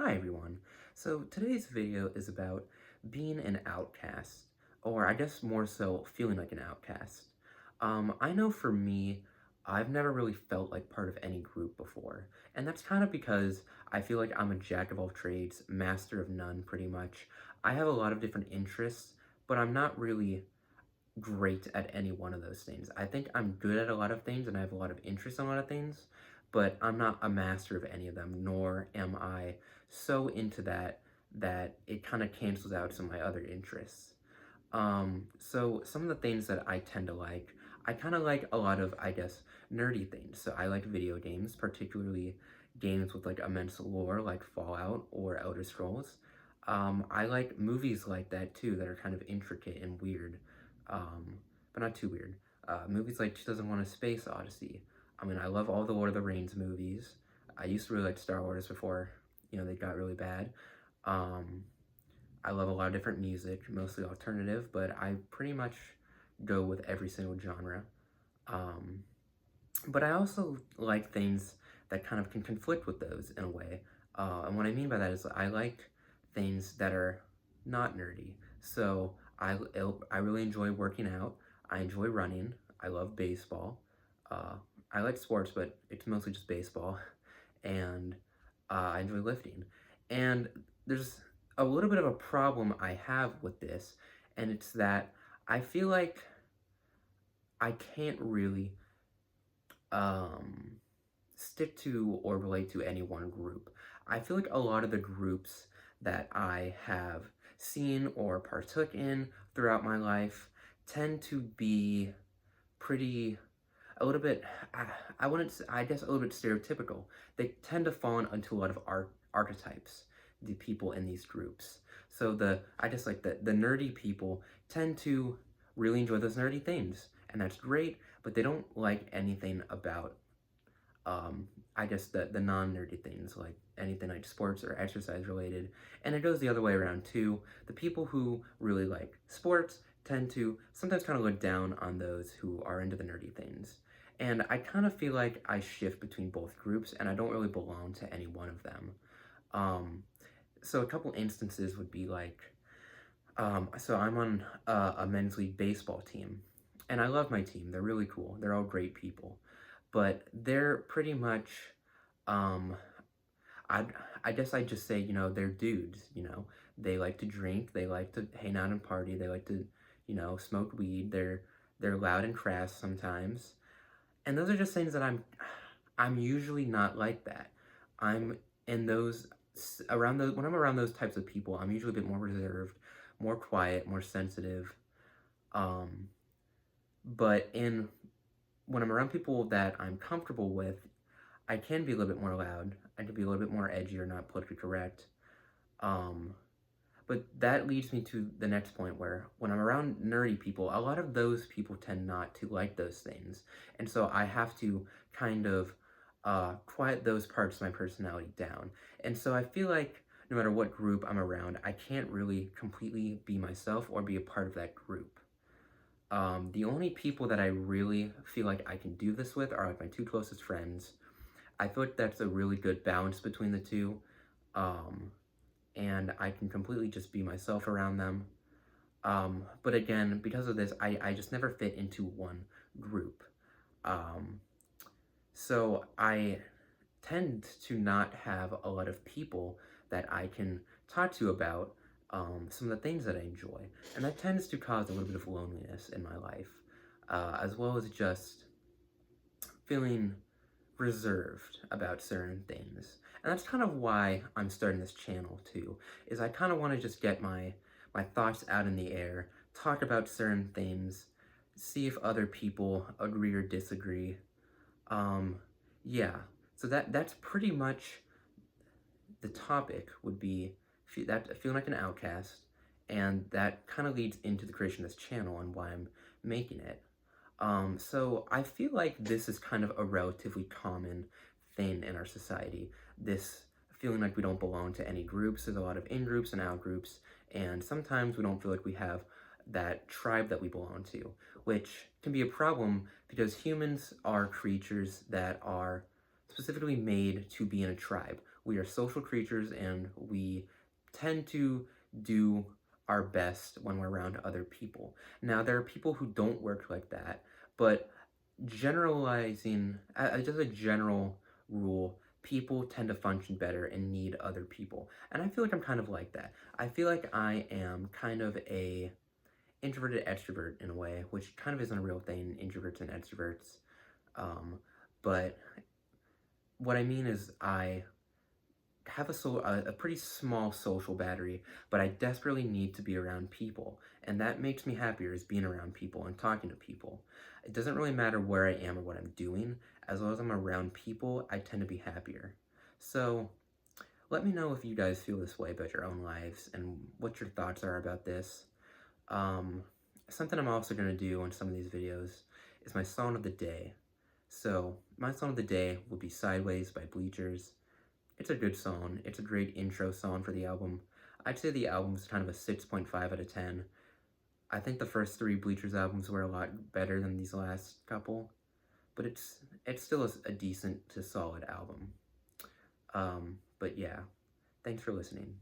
Hi everyone. So today's video is about being an outcast, or I guess more so feeling like an outcast. I know for me, I've never really felt like part of any group before, and that's kind of because I feel like I'm a jack of all trades, master of none pretty much. I have a lot of different interests, but I'm not really great at any one of those things. I think I'm good at a lot of things and I have a lot of interest in a lot of things, but I'm not a master of any of them, nor am I so into that it kind of cancels out some of my other interests. So some of the things that I tend to like, I kind of like a lot of, I guess, nerdy things. So I like video games, particularly games with like immense lore, like Fallout or Elder Scrolls. I like movies like that too, that are kind of intricate and weird, um, but not too weird. Movies like 2001: A Space Odyssey. I mean, I love all the Lord of the Rings movies. I used to really like Star Wars before, they got really bad. Um, I love a lot of different music, mostly alternative, but I pretty much go with every single genre. Um, but I also like things that kind of can conflict with those in a way. And what I mean by that is I like things that are not nerdy. So I really enjoy working out. I enjoy running. I love baseball. Uh, I like sports, but it's mostly just baseball. And I enjoy lifting. And there's a little bit of a problem I have with this, and it's that I feel like I can't really um, stick to or relate to any one group. I feel like a lot of the groups that I have seen or partook in throughout my life tend to be pretty a little bit I wouldn't I guess a little bit stereotypical. They tend to fall into a lot of archetypes, the people in these groups. So I guess like the nerdy people tend to really enjoy those nerdy things, and that's great, but they don't like anything about I guess the non-nerdy things, like anything like sports or exercise related. And it goes the other way around too. The people who really like sports tend to sometimes kind of look down on those who are into the nerdy things. And I kind of feel like I shift between both groups and I don't really belong to any one of them. Um, so a couple instances would be like, so I'm on a men's league baseball team, and I love my team. They're really cool. They're all great people, but they're pretty much, um, I I guess I just say, they're dudes. They like to drink, they like to hang out and party, they like to, smoke weed. They're loud and crass sometimes, and those are just things that I'm usually not like that. I'm in those around those when I'm around those types of people, I'm usually a bit more reserved, more quiet, more sensitive. Um, but in when I'm around people that I'm comfortable with, I can be a little bit more loud. I can be a little bit more edgy or not politically correct. Um, but that leads me to the next point where when I'm around nerdy people, a lot of those people tend not to like those things. And so I have to kind of quiet those parts of my personality down. And so I feel like no matter what group I'm around, I can't really completely be myself or be a part of that group. The only people that I really feel like I can do this with are like my two closest friends. I feel like that's a really good balance between the two. Um, and I can completely just be myself around them. But again, because of this, I just never fit into one group. Um, so I tend to not have a lot of people that I can talk to about some of the things that I enjoy. And that tends to cause a little bit of loneliness in my life, as well as just feeling reserved about certain things. And that's kind of why I'm starting this channel too, is I kind of want to just get my thoughts out in the air, talk about certain things, see if other people agree or disagree. Um, yeah, so that's pretty much the topic would be feeling like an outcast, and that kind of leads into the creation of this channel and why I'm making it. So I feel like this is kind of a relatively common thing in our society. This feeling like we don't belong to any groups. There's a lot of in-groups and out-groups, and sometimes we don't feel like we have that tribe that we belong to, which can be a problem because humans are creatures that are specifically made to be in a tribe. We are social creatures and we tend to do our best when we're around other people. Now, there are people who don't work like that, but generalizing, just a general rule, people tend to function better and need other people. And I feel like I'm kind of like that. I feel like I am kind of a introverted extrovert in a way, which kind of isn't a real thing, introverts and extroverts. Um, but what I mean is I have a pretty small social battery, but I desperately need to be around people, and that makes me happier is being around people and talking to people. It doesn't really matter where I am or what I'm doing, as long as I'm around people, I tend to be happier. So, let me know if you guys feel this way about your own lives and what your thoughts are about this. Um, Something I'm also going to do on some of these videos is my song of the day. So, my song of the day will be Sideways by Bleachers. It's a good song. It's a great intro song for the album. I'd say the album's kind of a 6.5 out of 10. I think the first three Bleachers albums were a lot better than these last couple, but it's still a decent to solid album. But yeah, thanks for listening.